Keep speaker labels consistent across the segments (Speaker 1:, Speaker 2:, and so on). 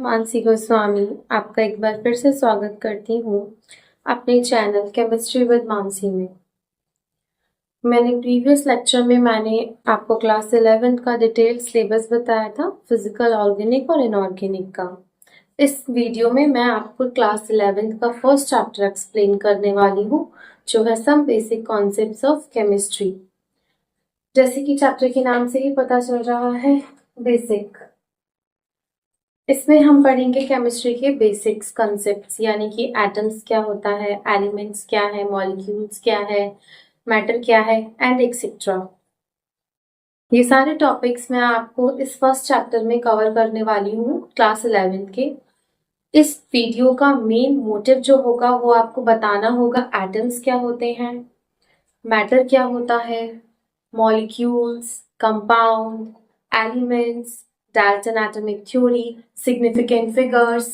Speaker 1: मानसी गोस्वामी आपका एक बार फिर से स्वागत करती हूँ अपने चैनल केमिस्ट्री विद मानसी में। मैंने प्रीवियस लेक्चर में आपको क्लास 11 का डिटेल सिलेबस बताया था, फिजिकल, ऑर्गेनिक और इनऑर्गेनिक का। इस वीडियो में मैं आपको क्लास 11 का फर्स्ट चैप्टर एक्सप्लेन करने वाली हूँ, जो है some basic concepts of chemistry. जैसे कि चैप्टर के नाम से ही पता चल रहा है, बेसिक। इसमें हम पढ़ेंगे केमिस्ट्री के बेसिक्स कंसेप्ट्स, यानी कि एटम्स क्या होता है, एलिमेंट्स क्या है, मॉलिक्यूल्स क्या है, मैटर क्या है एंड एक्सेट्रा। ये सारे टॉपिक्स मैं आपको इस फर्स्ट चैप्टर में कवर करने वाली हूँ क्लास 11 के। इस वीडियो का मेन मोटिव जो होगा वो आपको बताना होगा एटम्स क्या होते हैं, मैटर क्या होता है, molecules, compound, elements, Dalton atomic theory, significant figures,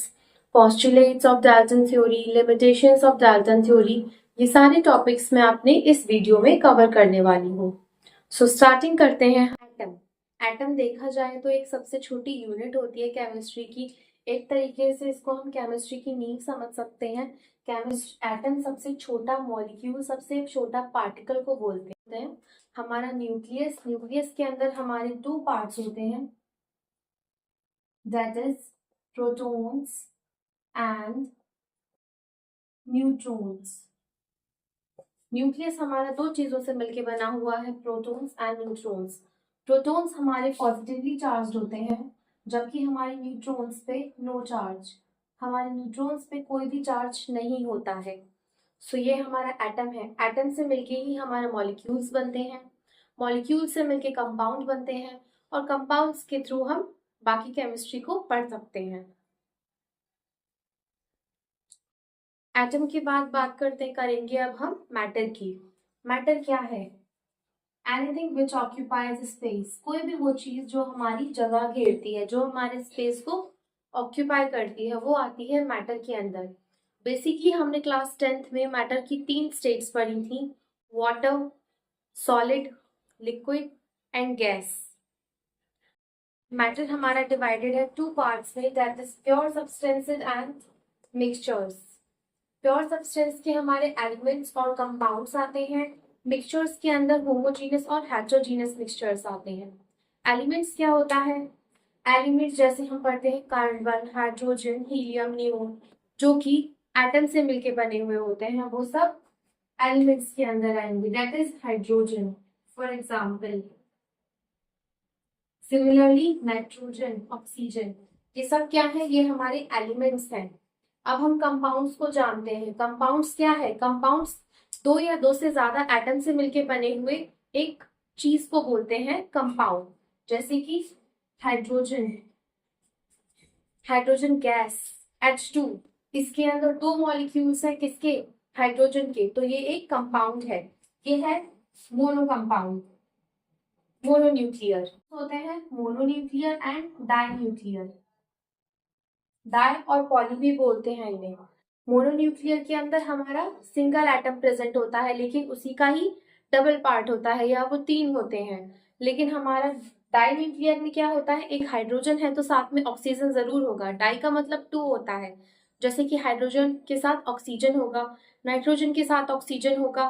Speaker 1: postulates of Dalton theory, limitations of Dalton theory, ये सारे टॉपिक्स मैं आपने इस वीडियो में कवर करने वाली हूँ। सो स्टार्टिंग करते हैं। एटम। एटम देखा जाए तो एक सबसे छोटी यूनिट होती है केमिस्ट्री की। एक तरीके से इसको हम केमिस्ट्री की नींव समझ सकते हैं। एटम सबसे छोटा मॉलिक्यूल, सबसे छोटा पार्टिकल को बोलते हैं। हमारा न्यूक्लियस के अंदर हमारे 2 पार्ट्स होते हैं, that is protons and neutrons। Nucleus हमारा 2 चीजों से मिलकर बना हुआ है, प्रोटॉन्स एंड न्यूट्रॉन्स। प्रोटॉन्स हमारे पॉजिटिवली चार्ज होते हैं, जबकि हमारे न्यूट्रॉन्स पे नो चार्ज, हमारे न्यूट्रॉन्स पे कोई भी चार्ज नहीं होता है। सो ये हमारा एटम है। एटम से मिलके ही हमारे मॉलिक्यूल्स बनते हैं, मॉलिक्यूल से मिलके कंपाउंड बनते हैं, और कंपाउंड्स के थ्रू हम बाकी केमिस्ट्री को पढ़ सकते हैं। एटम के बाद बात करेंगे अब हम मैटर की। मैटर क्या है? एनीथिंग विच ऑक्यूपाइज स्पेस, कोई भी वो चीज जो हमारी जगह घेरती है, जो हमारे स्पेस को ऑक्यूपाई करती है, वो आती है मैटर के अंदर। बेसिकली हमने क्लास 10th में मैटर की 3 स्टेट्स पढ़ी थी, water, solid, liquid and gas. Matter हमारा डिवाइडेड है 2 पार्ट्स में, that is pure substances and mixtures. Pure substance के हमारे एलिमेंट्स और कंपाउंड्स आते हैं, मिक्सचर्स के अंदर होमोजीनियस और हेटेरोजीनियस मिक्सचर्स आते हैं। एलिमेंट्स क्या होता है? एलिमेंट्स जैसे हम पढ़ते हैं कार्बन, हाइड्रोजन, हीलियम, नियोन, जो कि एटम से मिलके बने हुए होते हैं, वो सब एलिमेंट्स के अंदर आएंगे, that is hydrogen for example. Similarly nitrogen, oxygen, ये सब क्या है? ये हमारे एलिमेंट्स हैं। अब हम कंपाउंड्स को जानते हैं। कंपाउंड्स क्या है? कंपाउंड्स 2 या 2 से ज्यादा एटम से मिलके बने हुए एक चीज को बोलते हैं कंपाउंड। जैसे कि हाइड्रोजन, हाइड्रोजन गैस H2, इसके अंदर 2 मॉलिक्यूल्स हैं, किसके? हाइड्रोजन के, तो ये एक कंपाउंड है। ये है मोनो कंपाउंड। मोनोन्यूक्लियर होते हैं, मोनोन्यूक्लियर एंड डाइन्यूक्लियर। डाई और पॉली भी बोलते हैं इन्हें। मोनोन्यूक्लियर के अंदर हमारा सिंगल एटम प्रेजेंट होता है, लेकिन उसी का ही डबल पार्ट होता है, या वो 3 होते हैं। लेकिन हमारा डाई न्यूक्लियर में क्या होता है? एक हाइड्रोजन है तो साथ में ऑक्सीजन जरूर होगा। डाई का मतलब 2 होता है, जैसे कि हाइड्रोजन के साथ ऑक्सीजन होगा, नाइट्रोजन के साथ ऑक्सीजन होगा,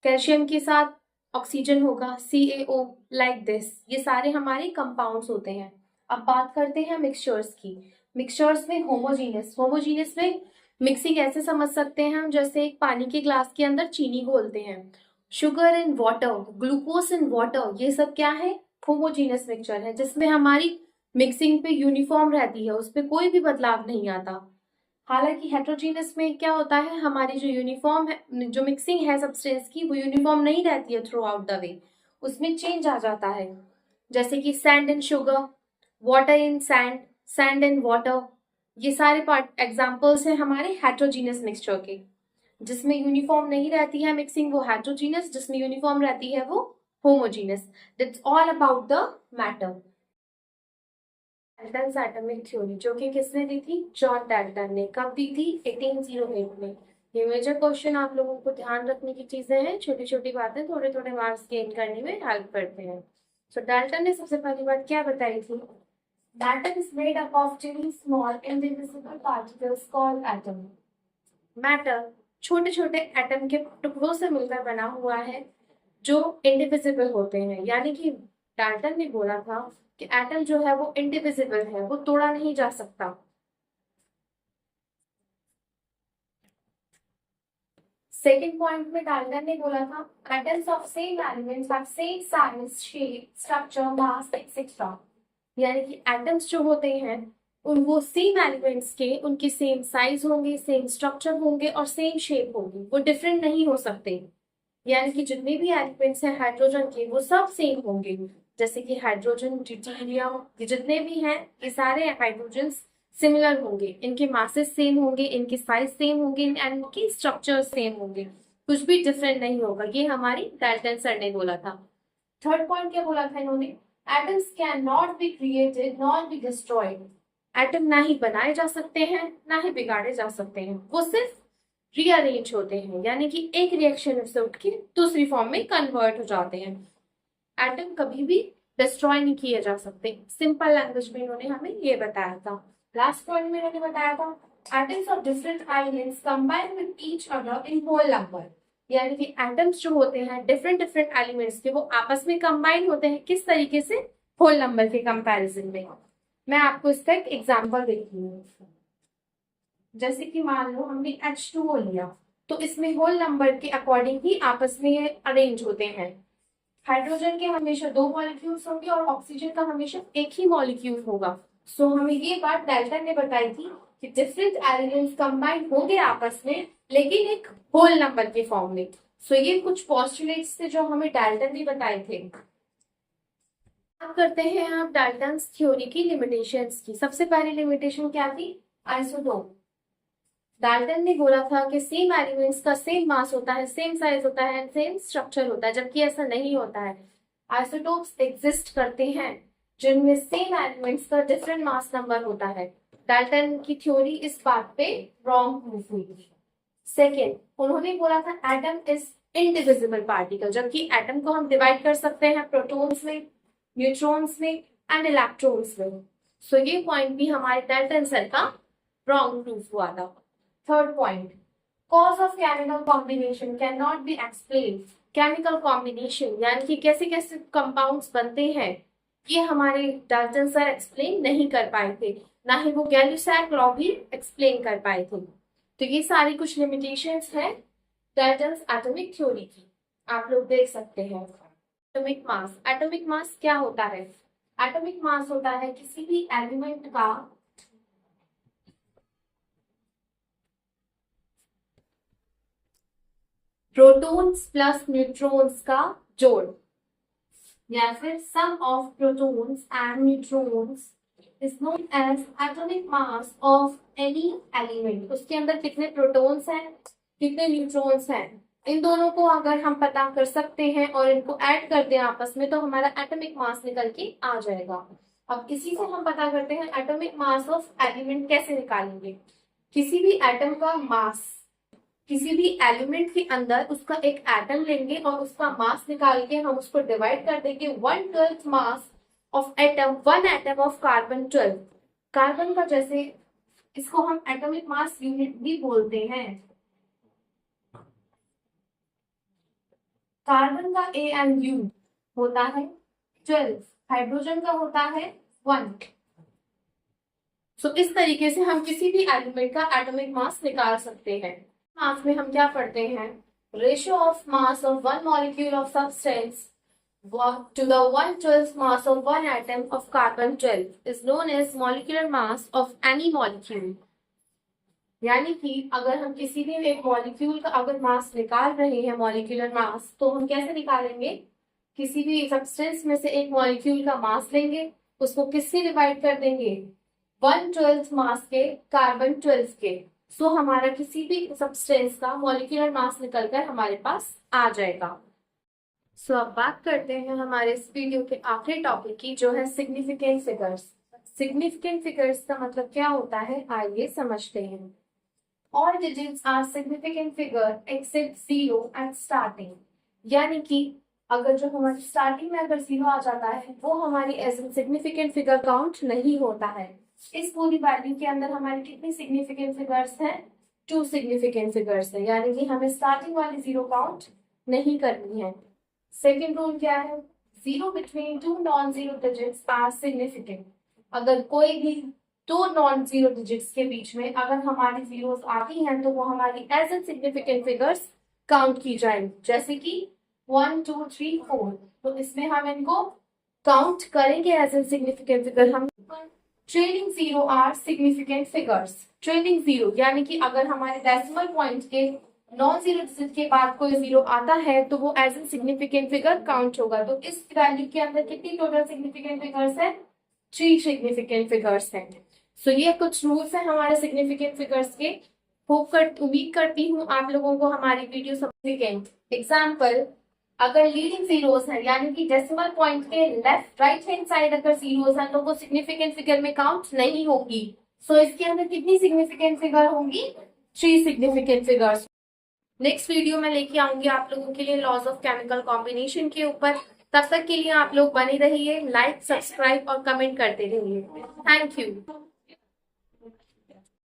Speaker 1: कैल्शियम के साथ ऑक्सीजन होगा, CaO, लाइक दिस। ये सारे हमारे कंपाउंड्स होते हैं। अब बात करते हैं मिक्सचर्स की। मिक्सचर्स में होमोजीनियस में मिक्सिंग ऐसे समझ सकते हैं हम, जैसे एक पानी के ग्लास के अंदर चीनी घोलते हैं। Sugar in water, glucose in water, ये सब क्या है? होमोजीनियस मिक्सचर है, जिसमें हमारी मिक्सिंग पे यूनिफॉर्म रहती है, उस पर कोई भी बदलाव नहीं आता। हालांकि हेट्रोजीनियस में क्या होता है? हमारी जो यूनिफॉर्म है, जो मिक्सिंग है सब्सटेंस की, वो यूनिफॉर्म नहीं रहती है थ्रू आउट द वे, उसमें चेंज आ जाता है। जैसे कि sand in sugar, water in sand, sand in water, ये सारे पार्ट एग्जाम्पल्स हैं हमारे हेट्रोजीनियस मिक्सचर के। जिसमें यूनिफॉर्म नहीं रहती है मिक्सिंग, वो हेट्रोजीनियस, जिसमें यूनिफॉर्म रहती है वो homogeneous. That's all about the matter. Dalton's atomic theory, जो कि किसने दी थी? जॉन डाल्टन ने। कब दी थी? 1808 में। ये मेजर क्वेश्चन आप लोगों को ध्यान रखने की चीजें हैं, छोटी छोटी बातें थोड़े थोड़े मार्क्स गेन करने में हेल्प करते हैं। सो डाल्टन ने सबसे पहली बात क्या बताई थी? Matter is made up of very small indivisible particles called atom. Matter छोटे छोटे एटम के टुकड़ों से मिलकर बना हुआ है जो इंडिविजिबल होते हैं, यानी कि डाल्टन ने बोला था कि एटम जो है वो इंडिविजिबल है, वो तोड़ा नहीं जा सकता। सेकेंड पॉइंट में डाल्टन ने बोला था atoms of same elements have same size, shape, structure, mass etcetera, यानी कि एटम्स जो होते हैं उन वो सेम एलिमेंट्स के उनकी सेम साइज होंगे, सेम स्ट्रक्चर होंगे और सेम शेप होगी, वो डिफरेंट नहीं हो सकते। यानी कि जितने भी एलिमेंट्स हैं हाइड्रोजन के वो सब सेम होंगे, जैसे कि हाइड्रोजन, ड्यूटेरियम, ये जितने भी हैं ये सारे हाइड्रोजन सिमिलर होंगे, इनके मासेस सेम होंगे, इनके साइज सेम होंगे एंड इनकी स्ट्रक्चर सेम होंगे, कुछ भी डिफरेंट नहीं होगा। ये हमारी डाल्टन सर ने बोला था। थर्ड पॉइंट क्या बोला था इन्होंने, atoms can not be created not be destroyed, atom ना ही बनाए जा सकते हैं ना ही बिगाड़े जा सकते हैं, वो सिर्फ रीअरेंज होते हैं, यानी कि एक रिएक्शन से उठ के दूसरी फॉर्म में कन्वर्ट हो जाते हैं। एटम कभी भी डिस्ट्रॉय नहीं किए जा सकते, सिंपल लैंग्वेज में इन्होंने हमें ये बताया था। लास्ट पॉइंट में इन्होंने बताया था atoms of different elements combine with each other in whole number, यानी कि एटम्स जो होते हैं डिफरेंट डिफरेंट एलिमेंट्स के वो आपस में कंबाइन होते हैं, किस तरीके से, होल नंबर के कंपैरिजन में। मैं आपको इसका एक एग्जांपल देती हूँ। जैसे कि मान लो हमने H2O लिया, तो इसमें होल नंबर के अकॉर्डिंग ही आपस में ये अरेंज होते हैं। हाइड्रोजन के हमेशा 2 मॉलिक्यूल्स होंगे और ऑक्सीजन का हमेशा एक ही मॉलिक्यूल होगा। सो हमें ये बात डाल्टन ने बताई थी कि डिफरेंट एलिमेंट्स कंबाइन होंगे आपस में लेकिन एक होल नंबर के फॉर्म में। सो ये कुछ पोस्टुलेट्स थे जो हमें डाल्टन ने बताए थे। अब करते हैं आप डाल्टन्स थ्योरी की लिमिटेशंस की। सबसे पहली लिमिटेशन क्या थी, आइसोटोप। डाल्टन ने बोला था कि सेम एलिमेंट्स का सेम मास होता है, सेम साइज होता है, सेम स्ट्रक्चर होता है, जबकि ऐसा नहीं होता है। आइसोटोप्स एग्जिस्ट करते हैं जिनमें सेम एलिमेंट्स का डिफरेंट मास नंबर होता है। डाल्टन की थ्योरी इस बात पे रॉन्ग प्रूफ हुई। सेकेंड, उन्होंने बोला था एटम इज इनडिविजिबल पार्टिकल, जबकि एटम को हम डिवाइड कर सकते हैं प्रोटॉन्स में, न्यूट्रॉन्स में एंड इलेक्ट्रॉन्स में। सो ये पॉइंट भी हमारे डाल्टन सर का रॉन्ग प्रूफ हुआ था। Third point, cause of chemical combination can not be explain. Chemical combination यानी कि कैसे कैसे कंपाउंड्स बनते हैं ये हमारे डाल्टन सर एक्सप्लेन नहीं कर पाए थे, ना ही वो गैलुसैक लॉ भी एक्सप्लेन कर पाए थे। तो ये सारी कुछ लिमिटेशंस हैं डाल्टन एटॉमिक थ्योरी की, आप लोग देख सकते हैं। एटॉमिक मास, एटॉमिक मास क्या होता है, एटॉमिक मास होता है किसी भी एलिमेंट का प्रोटॉन्स प्लस न्यूट्रॉन्स का जोड़, या फिर sum of protons and neutrons is known as atomic mass of any element. उसके अंदर कितने प्रोटॉन्स हैं कितने न्यूट्रॉन्स हैं, इन दोनों को अगर हम पता कर सकते हैं और इनको ऐड कर दें आपस में तो हमारा एटॉमिक मास निकल के आ जाएगा। अब इसी से हम पता करते हैं एटॉमिक मास ऑफ एलिमेंट कैसे निकालेंगे। किसी भी एटम का मास, किसी भी एलिमेंट के अंदर उसका एक एटम लेंगे और उसका मास निकाल के हम उसको डिवाइड कर देंगे 1/12 mass of atom, 1 atom of carbon 12। Carbon का जैसे इसको हम एटॉमिक मास यूनिट भी बोलते हैं। कार्बन का AMU होता है 12, हाइड्रोजन का होता है 1। सो इस तरीके से हम किसी भी एलिमेंट का एटॉमिक मास निकाल सकते हैं। मास में हम क्या पढ़ते हैं, ratio of mass of one molecule of substance to the 1/12 mass of one atom of carbon 12 is known as molecular mass of any molecule। यानी कि अगर हम किसी भी एक मॉलिक्यूल का अगर मास निकाल रहे हैं, मॉलिक्यूलर मास, तो हम कैसे निकालेंगे, किसी भी सब्सटेंस में से एक मॉलिक्यूल का मास लेंगे, उसको किससे डिवाइड कर देंगे, 1/12 मास के कार्बन 12 के। सो हमारा किसी भी सब्सटेंस का मॉलिक्यूलर मास निकलकर हमारे पास आ जाएगा। सो अब बात करते हैं हमारे इस वीडियो के आखिरी टॉपिक की, जो है सिग्निफिकेंट फिगर्स। सिग्निफिकेंट फिगर्स का मतलब क्या होता है, आइए समझते हैं। All digits are significant figure except 0 at starting, यानी कि
Speaker 2: अगर जो हमारी स्टार्टिंग में अगर 0 आ जाता है वो हमारी as an significant figure count नहीं होता है। इस पूरी वैल्यू के अंदर हमारी कितनी सिग्निफिकेंट फिगर्स हैं? 2 सिग्निफिकेंट फिगर्स है, यानी कि हमें स्टार्टिंग वाली 0 काउंट नहीं करनी है। सेकेंड रूल क्या है? 0 between 2 non zero digits are significant. अगर कोई भी 2 नॉन जीरो डिजिट्स के बीच में अगर हमारी जीरोस आती हैं तो वो हमारी as an significant figures count की जाएंगी। जैसे कि 1 2 3 4, तो इसमें हम इनको काउंट करेंगे एज एन सिग्निफिकेंट फिगर। हम trailing 0 are significant figures. Trailing 0 यानी कि अगर हमारे डेसिमल पॉइंट के नॉन जीरो डिजिट के बाद कोई 0 आता है तो वो as an significant figure count होगा। तो इस वैल्यू के अंदर कितनी टोटल सिग्निफिकेंट फिगर्स है? 3 सिग्निफिकेंट फिगर्स हैं। सो ये कुछ रूल्स हैं हमारे सिग्निफिकेंट फिगर्स के। उम्मीद करती हूँ आप लोगों को हमारी वीडियो सिग्निफिकेंट। एग्जाम्पल, अगर लीडिंग जीरोस है यानी कि डेसिमल पॉइंट के लेफ्ट राइट हैंड साइड अगर जीरोस हैं तो वो सिग्निफिकेंट फिगर में काउंट नहीं होगी। सो इसके अंदर कितनी सिग्निफिकेंट फिगर होंगी? 3 सिग्निफिकेंट फिगर्स। नेक्स्ट वीडियो में लेके आऊंगी आप लोगों के लिए लॉज ऑफ केमिकल कॉम्बिनेशन के ऊपर। तब तक के लिए आप लोग बने रहिए, लाइक सब्सक्राइब और कमेंट करते रहिए। Thank you.